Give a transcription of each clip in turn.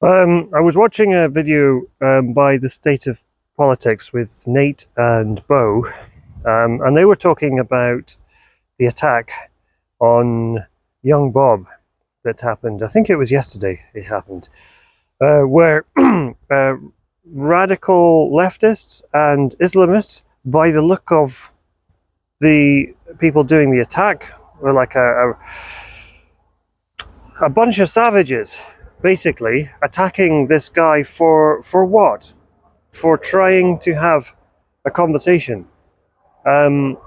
I was watching a video by the State of Politics with Nate and Bo, and they were talking about the attack on young Bob that happened. I think it was yesterday it happened, where radical leftists and Islamists, by the look of the people doing the attack, were like a bunch of savages, basically attacking this guy for what? For trying to have a conversation. And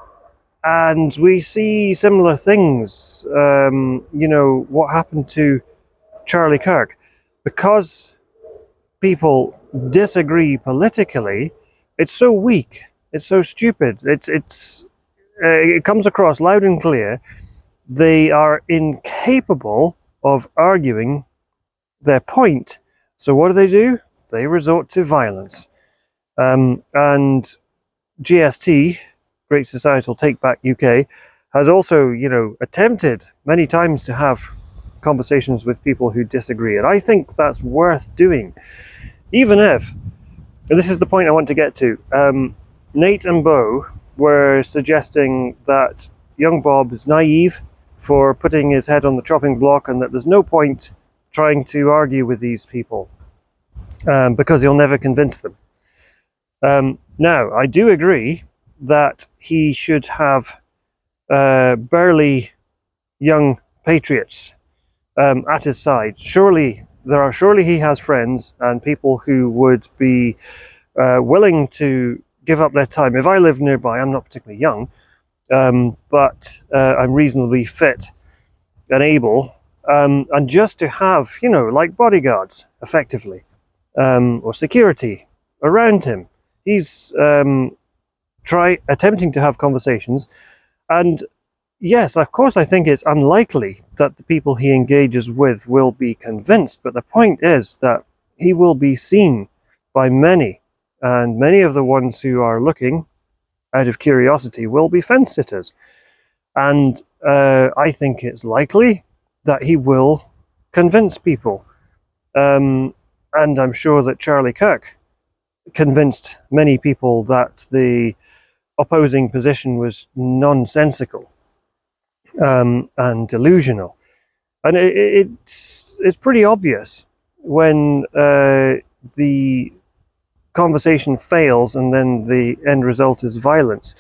we see similar things. What happened to Charlie Kirk? Because people disagree politically, it's so weak, it's so stupid, it comes across loud and clear. They are incapable of arguing their point. So what do? They resort to violence. And GST, Great Societal Take Back UK, has also, attempted many times to have conversations with people who disagree. And I think that's worth doing. Even if, and this is the point I want to get to, Nate and Bo were suggesting that young Bob is naive for putting his head on the chopping block and that there's no point trying to argue with these people because he'll never convince them. Now, I do agree that he should have burly young patriots at his side. Surely he has friends and people who would be willing to give up their time. If I live nearby, I'm not particularly young, but I'm reasonably fit and able, and just to have, like bodyguards, effectively, or security around him. He's attempting to have conversations, and yes, of course, I think it's unlikely that the people he engages with will be convinced, but the point is that he will be seen by many, and many of the ones who are looking out of curiosity will be fence sitters. And I think it's likely that he will convince people. And I'm sure that Charlie Kirk convinced many people that the opposing position was nonsensical and delusional. And it's pretty obvious when the conversation fails and then the end result is violence,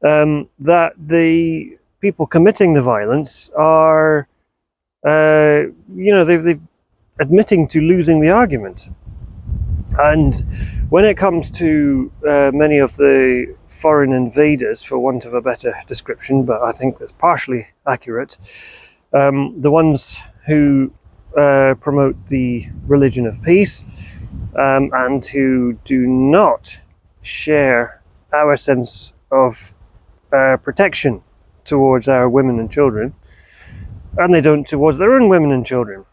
that the people committing the violence are, they've admitting to losing the argument. And when it comes to many of the foreign invaders, for want of a better description, but I think that's partially accurate, the ones who promote the religion of peace, and who do not share our sense of protection towards our women and children, and they don't towards their own women and children.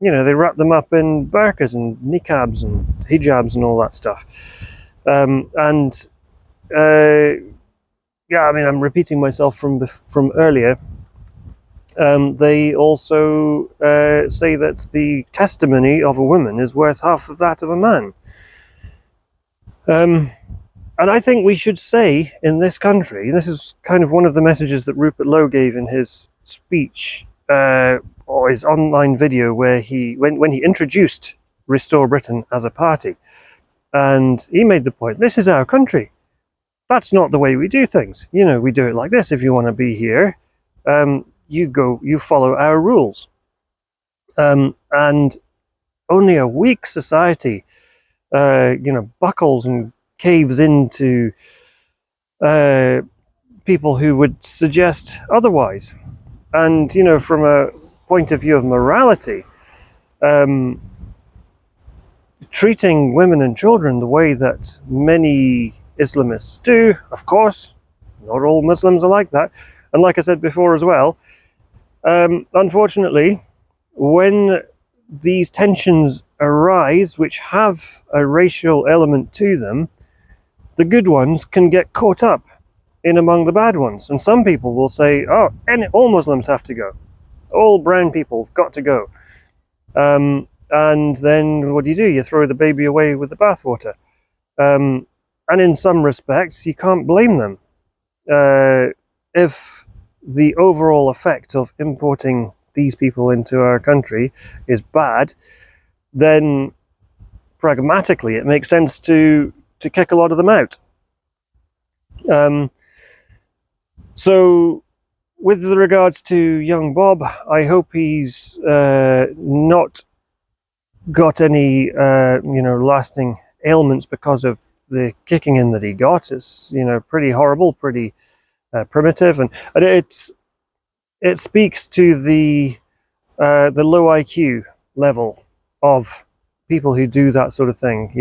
They wrap them up in burqas and niqabs and hijabs and all that stuff. I'm repeating myself from earlier. They also say that the testimony of a woman is worth half of that of a man. And I think we should say in this country, and this is kind of one of the messages that Rupert Lowe gave in his speech, or his online video, where when he introduced Restore Britain as a party, and he made the point, this is our country. That's not the way we do things. We do it like this. If you want to be here, you follow our rules. And only a weak society, buckles and caves into people who would suggest otherwise. And, from a point of view of morality, treating women and children the way that many Islamists do, of course, not all Muslims are like that. And like I said before as well, unfortunately, when these tensions arise, which have a racial element to them, the good ones can get caught up in among the bad ones. And some people will say, all Muslims have to go. All brown people got to go. and then what do? You throw the baby away with the bathwater. And in some respects, you can't blame them. If the overall effect of importing these people into our country is bad, then pragmatically it makes sense to kick a lot of them out. So with regards to young Bob, I hope he's not got any lasting ailments because of the kicking in that he got. It's pretty horrible, pretty primitive, and it speaks to the low IQ level of people who do that sort of thing.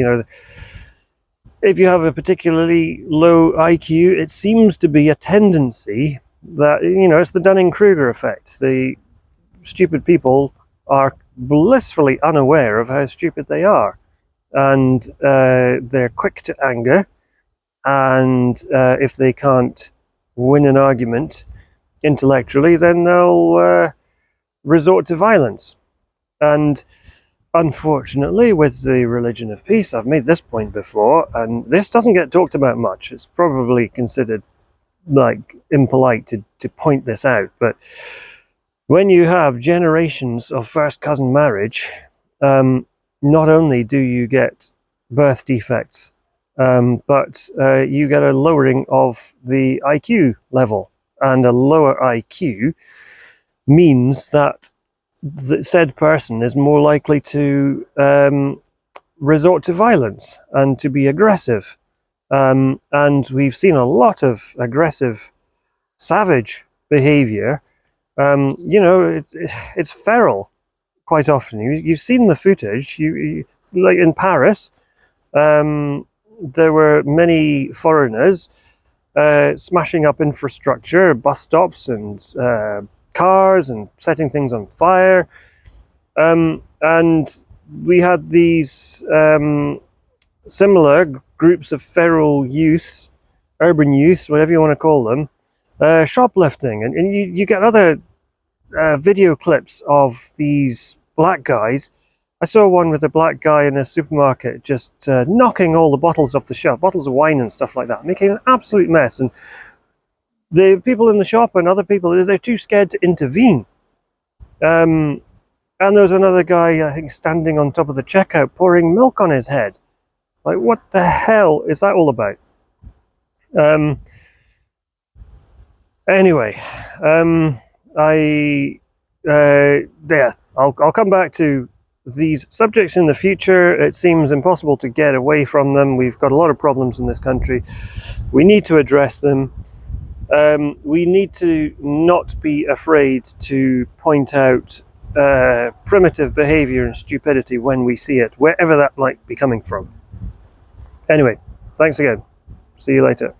If you have a particularly low IQ, it seems to be a tendency that it's the Dunning-Kruger effect. The stupid people are blissfully unaware of how stupid they are, and they're quick to anger, and if they can't win an argument intellectually, then they'll resort to violence. And unfortunately, with the religion of peace, I've made this point before, and this doesn't get talked about much. It's probably considered like impolite to point this out, but when you have generations of first cousin marriage, not only do you get birth defects, but you get a lowering of the IQ level, and a lower IQ means that the said person is more likely to resort to violence and to be aggressive. And we've seen a lot of aggressive, savage behavior. It's feral quite often. You've seen the footage. You like in Paris, there were many foreigners smashing up infrastructure, bus stops and cars, and setting things on fire. And we had these similar groups of feral youths, urban youths, whatever you want to call them, shoplifting. And you get other video clips of these black guys. I saw one with a black guy in a supermarket just knocking all the bottles off the shelf, bottles of wine and stuff like that, making an absolute mess. And the people in the shop and other people, they're too scared to intervene. And there was another guy, I think, standing on top of the checkout, pouring milk on his head. Like, what the hell is that all about? Anyway, I'll come back to these subjects in the future. It seems impossible to get away from them. We've got a lot of problems in this country. We need to address them. We need to not be afraid to point out primitive behavior and stupidity when we see it, wherever that might be coming from. Anyway, thanks again. See you later.